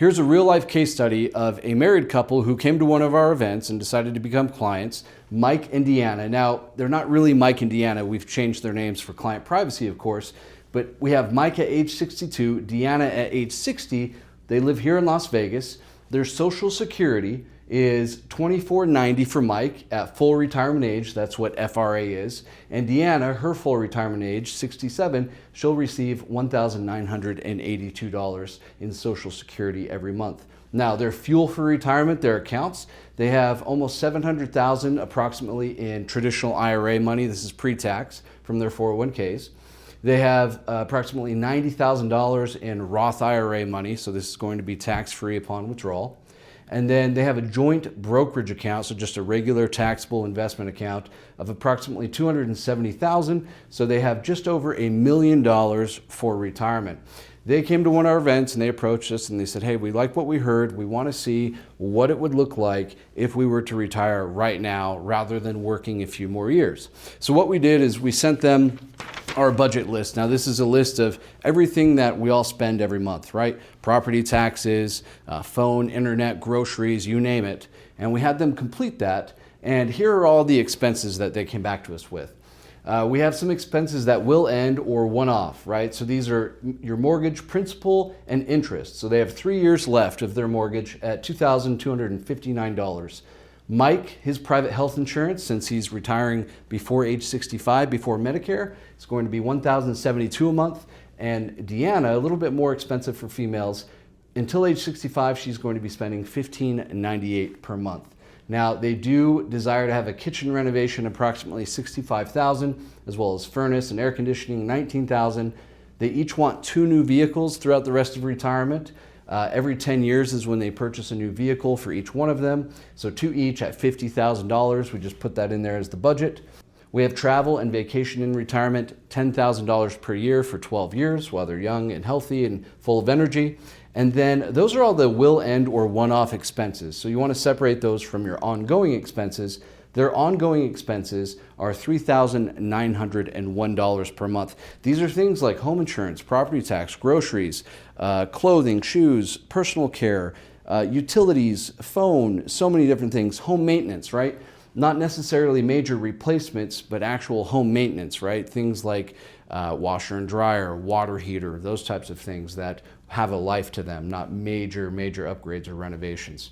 Here's a real life case study of a married couple who came to one of our events and decided to become clients, Mike and Deanna. Now, they're not really Mike and Deanna. We've changed their names for client privacy, of course, but we have Mike at age 62, Deanna at age 60. They live here in Las Vegas. Their Social Security is $24.90 for Mike at full retirement age. That's what FRA is. And Deanna, her full retirement age, 67, she'll receive $1,982 in Social Security every month. Now, their fuel for retirement, their accounts, they have almost $700,000 approximately in traditional IRA money. This is pre-tax from their 401ks. They have approximately $90,000 in Roth IRA money, so this is going to be tax-free upon withdrawal. And then they have a joint brokerage account, so just a regular taxable investment account of approximately $270,000. So they have just over $1 million for retirement. They came to one of our events and they approached us and they said, hey, we like what we heard. We want to see what it would look like if we were to retire right now rather than working a few more years. So what we did is we sent them our budget list. Now, this is a list of everything that we all spend every month, right? Property taxes, phone, internet, groceries, you name it. And we had them complete that. And here are all the expenses that they came back to us with. We have some expenses that will end or one-off, right? So these are your mortgage principal and interest. So they have 3 years left of their mortgage at $2,259. Mike, his private health insurance, since he's retiring before age 65, before Medicare, is going to be $1,072 a month. And Deanna, a little bit more expensive for females, until age 65, she's going to be spending $1,598 per month. Now, they do desire to have a kitchen renovation, approximately $65,000, as well as furnace and air conditioning, $19,000. They each want 2 new vehicles throughout the rest of retirement. Every 10 years is when they purchase a new vehicle for each one of them. So 2 each at $50,000. We just put that in there as the budget. We have travel and vacation in retirement, $10,000 per year for 12 years while they're young and healthy and full of energy. And then those are all the will end or one-off expenses. So you want to separate those from your ongoing expenses. Their ongoing expenses are $3,901 per month. These are things like home insurance, property tax, groceries, clothing, shoes, personal care, utilities, phone, so many different things, home maintenance, right? Not necessarily major replacements, but actual home maintenance, right? Things like washer and dryer, water heater, those types of things that have a life to them, not major upgrades or renovations.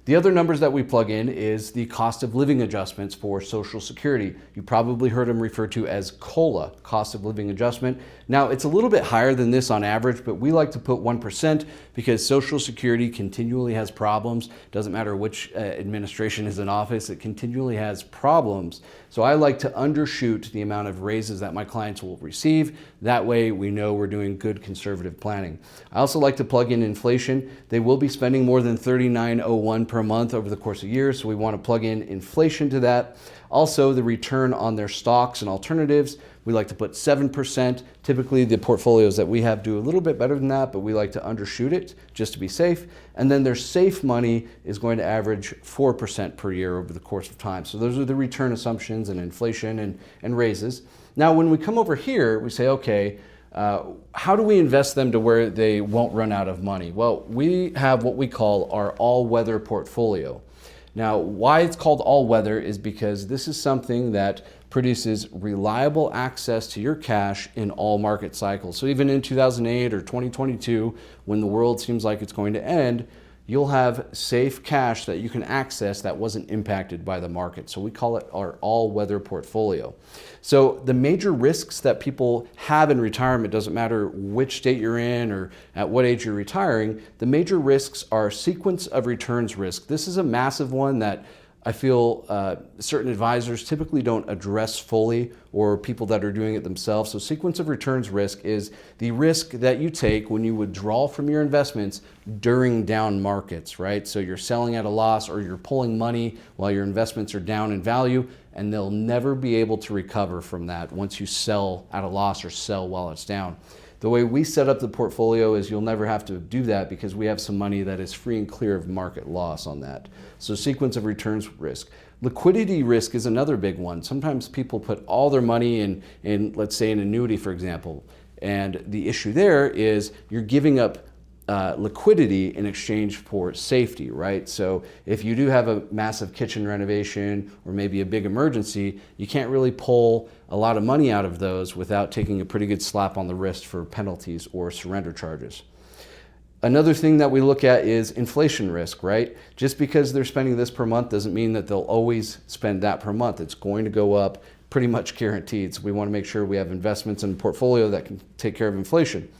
The other numbers that we plug in is the cost of living adjustments for Social Security. You probably heard them referred to as COLA, cost of living adjustment. Now, it's a little bit higher than this on average, but we like to put 1% because Social Security continually has problems. Doesn't matter which administration is in office, it continually has problems. So I like to undershoot the amount of raises that my clients will receive. That way we know we're doing good conservative planning. I also like to plug in inflation. They will be spending more than $39.01 per month over the course of years, so we want to plug in inflation to that. Also, the return on their stocks and alternatives, we like to put 7%. Typically, the portfolios that we have do a little bit better than that, but we like to undershoot it just to be safe. And then their safe money is going to average 4% per year over the course of time. So those are the return assumptions and inflation and raises. Now, when we come over here, we say, okay, how do we invest them to where they won't run out of money? Well, we have what we call our all-weather portfolio. Now, why it's called all-weather is because this is something that produces reliable access to your cash in all market cycles. So even in 2008 or 2022, when the world seems like it's going to end, you'll have safe cash that you can access that wasn't impacted by the market. So we call it our all-weather portfolio. So the major risks that people have in retirement, doesn't matter which state you're in or at what age you're retiring, the major risks are sequence of returns risk. This is a massive one that I feel certain advisors typically don't address fully, or people that are doing it themselves. So sequence of returns risk is the risk that you take when you withdraw from your investments during down markets, right? So you're selling at a loss or you're pulling money while your investments are down in value, and they'll never be able to recover from that once you sell at a loss or sell while it's down. The way we set up the portfolio is you'll never have to do that because we have some money that is free and clear of market loss on that. So sequence of returns risk. Liquidity risk is another big one. Sometimes people put all their money in let's say, an annuity, for example. And the issue there is you're giving up liquidity in exchange for safety, right? So if you do have a massive kitchen renovation or maybe a big emergency, you can't really pull a lot of money out of those without taking a pretty good slap on the wrist for penalties or surrender charges. Another thing that we look at is inflation risk, right? Just because they're spending this per month doesn't mean that they'll always spend that per month. It's going to go up, pretty much guaranteed. So we want to make sure we have investments in a portfolio that can take care of inflation.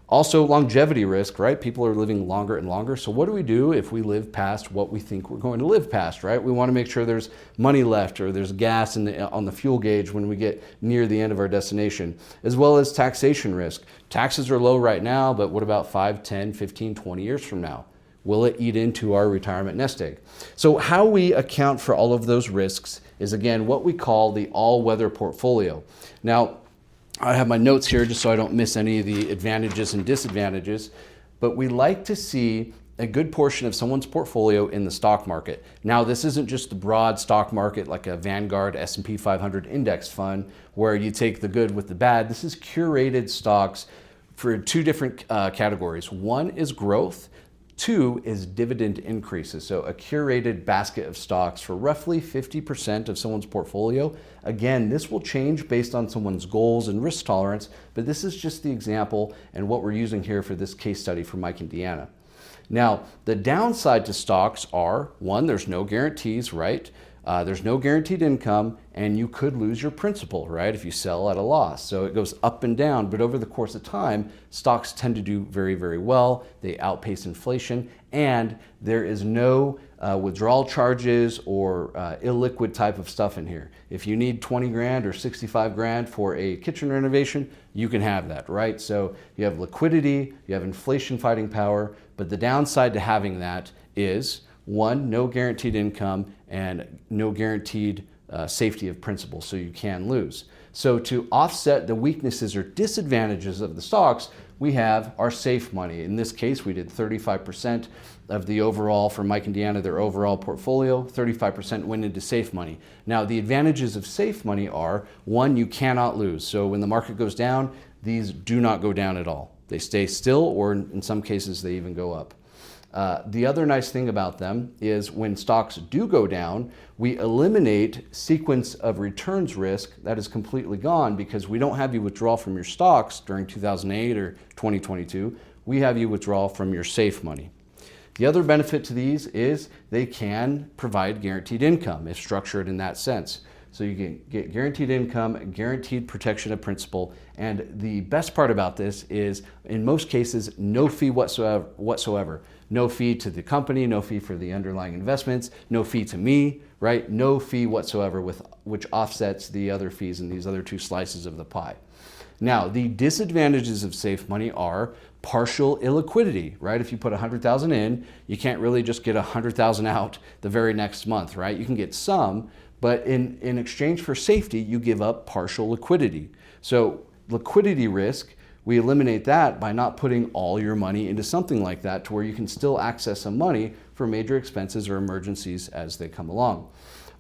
Also, longevity risk, right? People are living longer and longer. So what do we do if we live past what we think we're going to live past, right? We want to make sure there's money left or there's gas on the fuel gauge when we get near the end of our destination, as well as taxation risk. Taxes are low right now, but what about 5, 10, 15, 20 years from now? Will it eat into our retirement nest egg? So how we account for all of those risks is, again, what we call the all-weather portfolio. Now, I have my notes here just so I don't miss any of the advantages and disadvantages, but we like to see a good portion of someone's portfolio in the stock market. Now, this isn't just the broad stock market like a Vanguard S&P 500 index fund where you take the good with the bad. This is curated stocks for two different categories. One is growth. Two is dividend increases. So a curated basket of stocks for roughly 50% of someone's portfolio. Again, this will change based on someone's goals and risk tolerance, but this is just the example and what we're using here for this case study for Mike and Deanna. Now, the downside to stocks are, one, there's no guarantees, right? There's no guaranteed income, and you could lose your principal, right, if you sell at a loss. So it goes up and down, but over the course of time, stocks tend to do very, very well. They outpace inflation, and there is no withdrawal charges or illiquid type of stuff in here. If you need 20 grand or 65 grand for a kitchen renovation, you can have that, right? So you have liquidity, you have inflation fighting power, but the downside to having that is, one, no guaranteed income and no guaranteed safety of principal, so you can lose. So to offset the weaknesses or disadvantages of the stocks, we have our safe money. In this case, we did 35% of the overall, for Mike and Deanna, their overall portfolio, 35% went into safe money. Now, the advantages of safe money are, one, you cannot lose. So when the market goes down, these do not go down at all. They stay still, or in some cases, they even go up. The other nice thing about them is when stocks do go down, we eliminate sequence of returns risk. That is completely gone because we don't have you withdraw from your stocks during 2008 or 2022. We have you withdraw from your safe money. The other benefit to these is they can provide guaranteed income if structured in that sense. So you can get guaranteed income, guaranteed protection of principal, and the best part about this is, in most cases, no fee whatsoever. No fee to the company, no fee for the underlying investments, no fee to me, right? No fee whatsoever, which offsets the other fees in these other two slices of the pie. Now, the disadvantages of safe money are partial illiquidity, right? If you put 100,000 in, you can't really just get 100,000 out the very next month, right? You can get some, but in exchange for safety, you give up partial liquidity. So liquidity risk, we eliminate that by not putting all your money into something like that to where you can still access some money for major expenses or emergencies as they come along.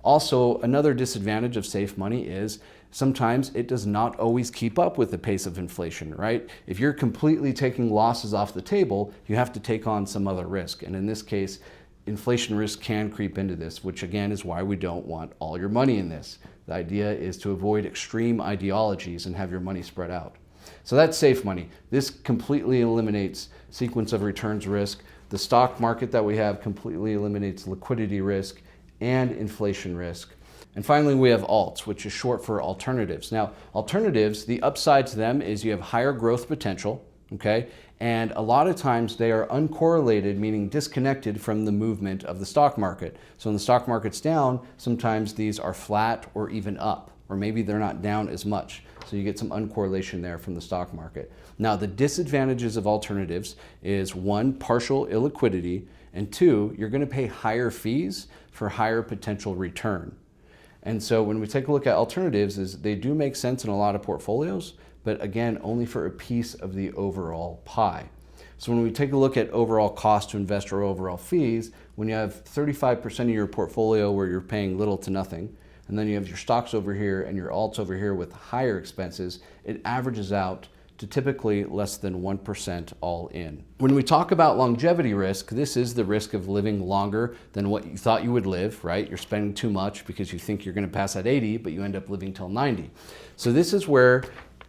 Also, another disadvantage of safe money is sometimes it does not always keep up with the pace of inflation, right? If you're completely taking losses off the table, you have to take on some other risk. And in this case, inflation risk can creep into this, which again is why we don't want all your money in this. The idea is to avoid extreme ideologies and have your money spread out. So that's safe money. This completely eliminates sequence of returns risk. The stock market that we have completely eliminates liquidity risk and inflation risk. And finally, we have alts, which is short for alternatives. Now, alternatives, the upside to them is you have higher growth potential, okay? And a lot of times they are uncorrelated, meaning disconnected from the movement of the stock market. So when the stock market's down, sometimes these are flat or even up, or maybe they're not down as much. So you get some uncorrelation there from the stock market. Now, the disadvantages of alternatives is, one, partial illiquidity, and two, you're going to pay higher fees for higher potential return. And so when we take a look at alternatives, is they do make sense in a lot of portfolios, but again, only for a piece of the overall pie. So when we take a look at overall cost to invest or overall fees, when you have 35% of your portfolio where you're paying little to nothing, and then you have your stocks over here and your alts over here with higher expenses, it averages out to typically less than 1% all in. When we talk about longevity risk, this is the risk of living longer than what you thought you would live, right? You're spending too much because you think you're going to pass at 80, but you end up living till 90. So this is where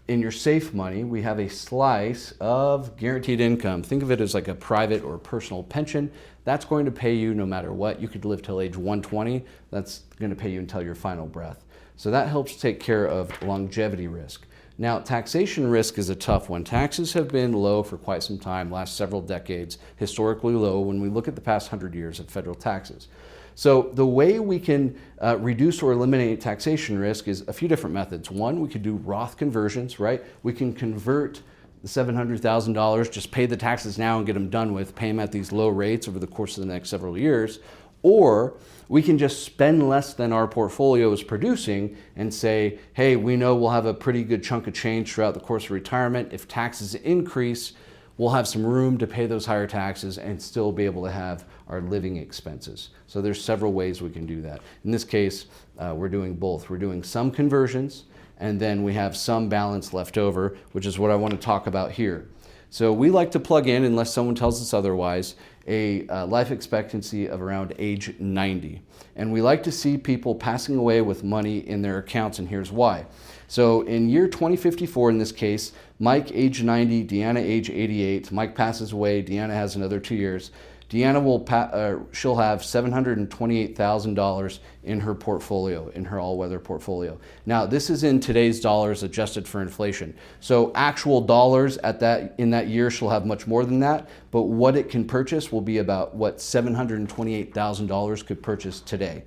in your safe money, we have a slice of guaranteed income. Think of it as like a private or personal pension. That's going to pay you no matter what. You could live till age 120. That's going to pay you until your final breath. So that helps take care of longevity risk. Now, taxation risk is a tough one. Taxes have been low for quite some time, last several decades, historically low when we look at the past 100 years of federal taxes. So the way we can reduce or eliminate taxation risk is a few different methods. One, we could do Roth conversions, right? We can convert the $700,000, just pay the taxes now and get them done with, pay them at these low rates over the course of the next several years. Or we can just spend less than our portfolio is producing and say, hey, we know we'll have a pretty good chunk of change throughout the course of retirement. If taxes increase, we'll have some room to pay those higher taxes and still be able to have our living expenses. So there's several ways we can do that. In this case, we're doing both. We're doing some conversions, and then we have some balance left over, which is what I want to talk about here. So we like to plug in, unless someone tells us otherwise, a life expectancy of around age 90. And we like to see people passing away with money in their accounts, and here's why. So in year 2054, in this case, Mike age 90, Deanna age 88. Mike passes away, Deanna has another 2 years. Deanna she'll have $728,000 in her portfolio, in her all-weather portfolio. Now, this is in today's dollars adjusted for inflation. So actual dollars in that year, she'll have much more than that, but what it can purchase will be about what $728,000 could purchase today.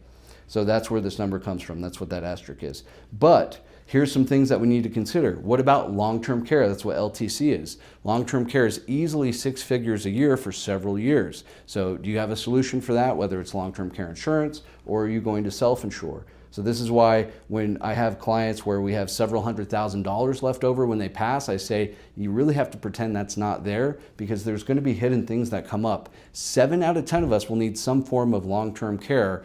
So that's where this number comes from. That's what that asterisk is. But here's some things that we need to consider. What about long-term care? That's what LTC is. Long-term care is easily 6 figures a year for several years. So do you have a solution for that, whether it's long-term care insurance or are you going to self-insure? So this is why when I have clients where we have several $100,000 left over when they pass, I say, you really have to pretend that's not there because there's going to be hidden things that come up. 7 out of 10 of us will need some form of long-term care,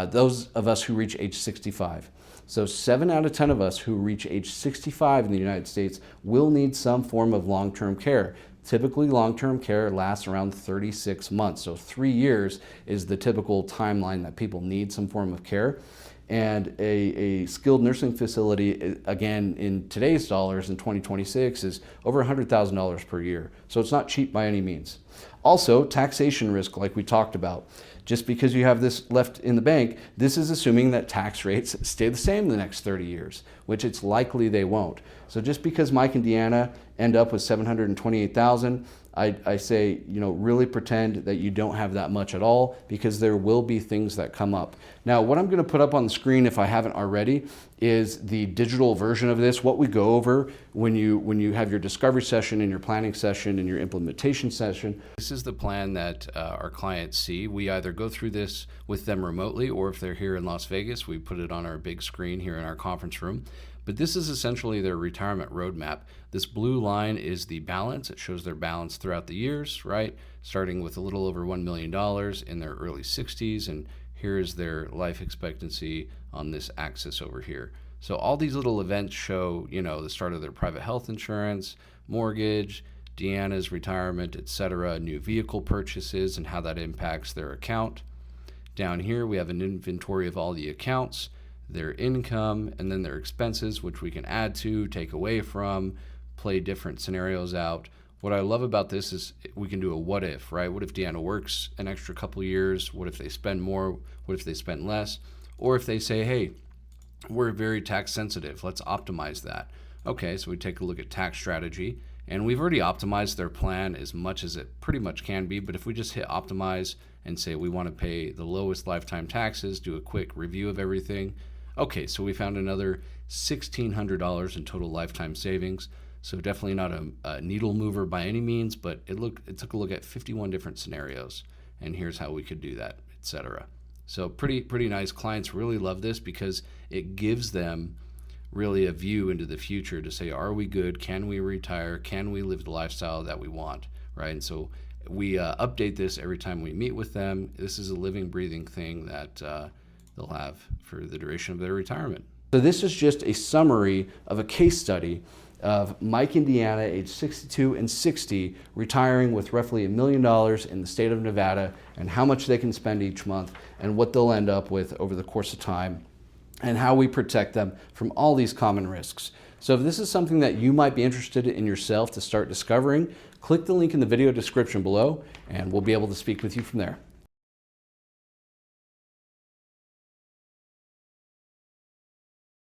those of us who reach age 65. So 7 out of 10 of us who reach age 65 in the United States will need some form of long-term care. Typically, long-term care lasts around 36 months. So 3 years is the typical timeline that people need some form of care. And a skilled nursing facility, again, in today's dollars in 2026 is over $100,000 per year. So it's not cheap by any means. Also, taxation risk, like we talked about. Just because you have this left in the bank, this is assuming that tax rates stay the same the next 30 years, which it's likely they won't. So just because Mike and Deanna end up with $728,000, I say, really pretend that you don't have that much at all because there will be things that come up. Now, what I'm going to put up on the screen, if I haven't already, is the digital version of this, what we go over when you have your discovery session and your planning session and your implementation session. This is the plan that our clients see. We either go through this with them remotely, or if they're here in Las Vegas, we put it on our big screen here in our conference room. But this is essentially their retirement roadmap. This blue line is the balance. It shows their balance throughout the years, right? Starting with a little over $1 million in their early 60s, and here's their life expectancy on this axis over here. So all these little events show, the start of their private health insurance, mortgage, Deanna's retirement, etc., new vehicle purchases, and how that impacts their account. Down here, we have an inventory of all the accounts, their income, and then their expenses, which we can add to, take away from, play different scenarios out. What I love about this is we can do a what if, right? What if Deanna works an extra couple years? What if they spend more? What if they spend less? Or if they say, hey, we're very tax sensitive, let's optimize that. Okay, so we take a look at tax strategy, and we've already optimized their plan as much as it pretty much can be, but if we just hit optimize and say we want to pay the lowest lifetime taxes, do a quick review of everything. Okay, so we found another $1,600 in total lifetime savings. So definitely not a needle mover by any means, but it took a look at 51 different scenarios, and here's how we could do that, etc. So pretty nice. Clients really love this because it gives them really a view into the future to say, are we good? Can we retire? Can we live the lifestyle that we want, right? And so we update this every time we meet with them. This is a living, breathing thing that they'll have for the duration of their retirement. So this is just a summary of a case study of Mike, Indiana, age 62 and 60, retiring with roughly $1 million in the state of Nevada, and how much they can spend each month and what they'll end up with over the course of time, and how we protect them from all these common risks. So if this is something that you might be interested in yourself to start discovering, click the link in the video description below, and we'll be able to speak with you from there.